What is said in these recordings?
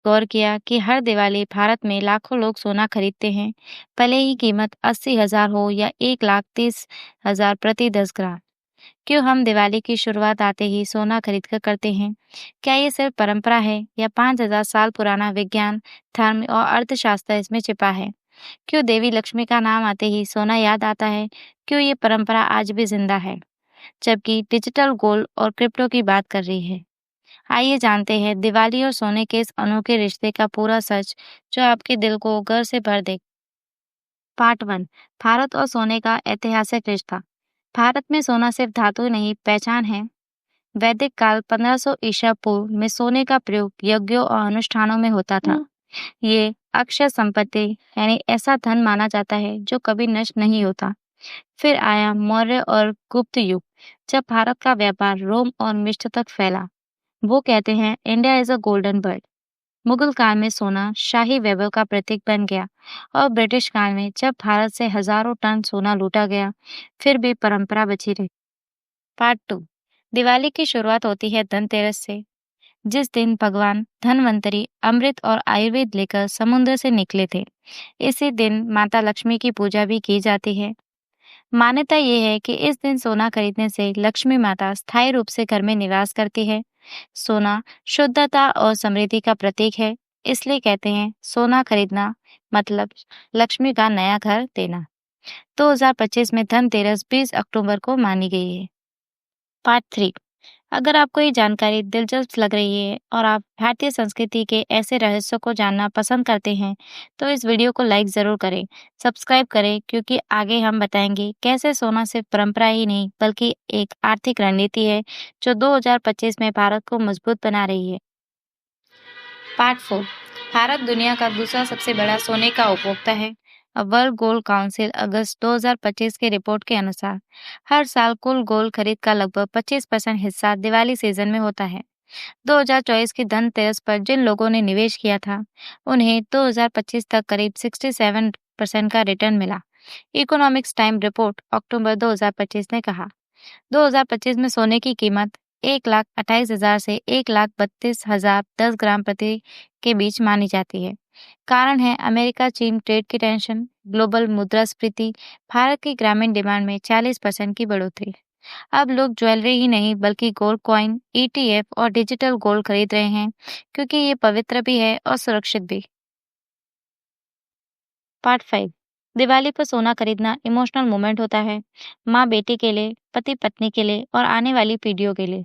गौर किया कि हर दिवाली भारत में लाखों लोग सोना खरीदते हैं, भले ही कीमत 80,000 हो या 1,30,000 प्रति 10 ग्राम। क्यों हम दिवाली की शुरुआत आते ही सोना खरीद कर करते हैं? क्या ये सिर्फ परंपरा है या 5,000 साल पुराना विज्ञान, धर्म और अर्थशास्त्र इसमें छिपा है? क्यों देवी लक्ष्मी का नाम आते ही सोना याद आता है? क्यों ये परंपरा आज भी जिंदा है, जबकि डिजिटल गोल्ड और क्रिप्टो की बात कर रही है? आइए जानते हैं दिवाली और सोने के इस अनोखे रिश्ते का पूरा सच, जो आपके दिल को गर्व से भर दे। पार्ट 1। भारत और सोने का ऐतिहासिक रिश्ता। भारत में सोना सिर्फ धातु नहीं, पहचान है। वैदिक काल 1500 ईसा पूर्व में सोने का प्रयोग यज्ञों और अनुष्ठानों में होता था। ये अक्षय संपत्ति यानी ऐसा धन माना जाता है जो कभी नष्ट नहीं होता। फिर आया मौर्य और गुप्त युग, जब भारत का व्यापार रोम और मिस्र तक फैला। वो कहते हैं India is a golden bird. Mughal काल में सोना शाही वैभव का प्रतीक बन गया और ब्रिटिश काल में जब भारत से हजारों टन सोना लूटा गया, फिर भी परंपरा बची रही। पार्ट 2। दिवाली की शुरुआत होती है धनतेरस से, जिस दिन भगवान धन्वंतरी अमृत और आयुर्वेद लेकर समुद्र से निकले थे। इसी दिन माता लक्ष्मी की पूजा भी की जाती है। मान्यता ये है कि इस दिन सोना खरीदने से लक्ष्मी माता स्थायी रूप से घर में निवास करती है। सोना शुद्धता और समृद्धि का प्रतीक है, इसलिए कहते हैं सोना खरीदना मतलब लक्ष्मी का नया घर देना। 2025 में धनतेरस 20 अक्टूबर को मानी गई है। पार्ट 3। अगर आपको ये जानकारी दिलचस्प लग रही है और आप भारतीय संस्कृति के ऐसे रहस्यों को जानना पसंद करते हैं, तो इस वीडियो को लाइक ज़रूर करें, सब्सक्राइब करें, क्योंकि आगे हम बताएंगे कैसे सोना सिर्फ परंपरा ही नहीं बल्कि एक आर्थिक रणनीति है जो 2025 में भारत को मजबूत बना रही है। पार्ट 4। भारत दुनिया का दूसरा सबसे बड़ा सोने का उपभोक्ता है। वर्ल्ड गोल्ड काउंसिल अगस्त 2025 की रिपोर्ट के अनुसार हर साल कुल गोल्ड खरीद का लगभग 25% हिस्सा दिवाली सीजन में होता है। 2024 की धनतेरस पर जिन लोगों ने निवेश किया था, उन्हें 2025 तक करीब 67% का रिटर्न मिला। इकोनॉमिक्स टाइम रिपोर्ट अक्टूबर 2025 ने कहा, 2025 में सोने की कीमत 1,28,000 से 1,32,000 10 ग्राम प्रति के बीच मानी जाती है। कारण है अमेरिका चीन ट्रेड की टेंशन, ग्लोबल मुद्रास्फीति, भारत की ग्रामीण डिमांड में 40% की बढ़ोतरी। अब लोग ज्वेलरी ही नहीं बल्कि गोल्ड कॉइन, ETF और डिजिटल गोल्ड खरीद रहे हैं, क्योंकि ये पवित्र भी है और सुरक्षित भी। पार्ट 5। दिवाली पर सोना खरीदना इमोशनल मोमेंट होता है, माँ बेटी के लिए, पति पत्नी के लिए और आने वाली पीढ़ियों के लिए।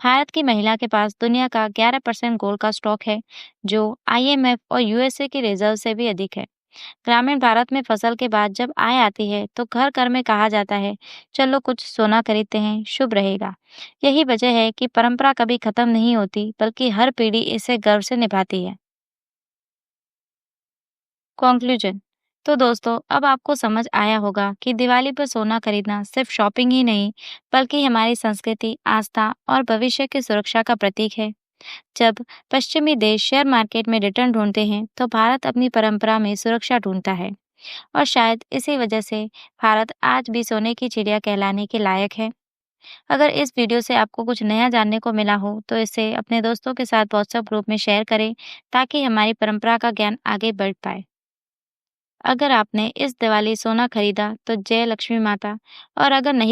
भारत की महिला के पास दुनिया का 11% गोल्ड का स्टॉक है, जो IMF और USA की रिजर्व से भी अधिक है। ग्रामीण भारत में फसल के बाद जब आय आती है तो घर घर में कहा जाता है, चलो कुछ सोना खरीदते हैं, शुभ रहेगा। यही वजह है कि परंपरा कभी खत्म नहीं होती बल्कि हर पीढ़ी इसे गर्व से निभाती है। कंक्लूजन। तो दोस्तों, अब आपको समझ आया होगा कि दिवाली पर सोना खरीदना सिर्फ शॉपिंग ही नहीं बल्कि हमारी संस्कृति, आस्था और भविष्य की सुरक्षा का प्रतीक है। जब पश्चिमी देश शेयर मार्केट में रिटर्न ढूंढते हैं, तो भारत अपनी परंपरा में सुरक्षा ढूंढता है। और शायद इसी वजह से भारत आज भी सोने की चिड़िया कहलाने के लायक है। अगर इस वीडियो से आपको कुछ नया जानने को मिला हो, तो इसे अपने दोस्तों के साथ व्हाट्सएप ग्रुप में शेयर करें, ताकि हमारी परंपरा का ज्ञान आगे बढ़ पाए। अगर आपने इस दिवाली सोना खरीदा तो जय लक्ष्मी माता, और अगर नहीं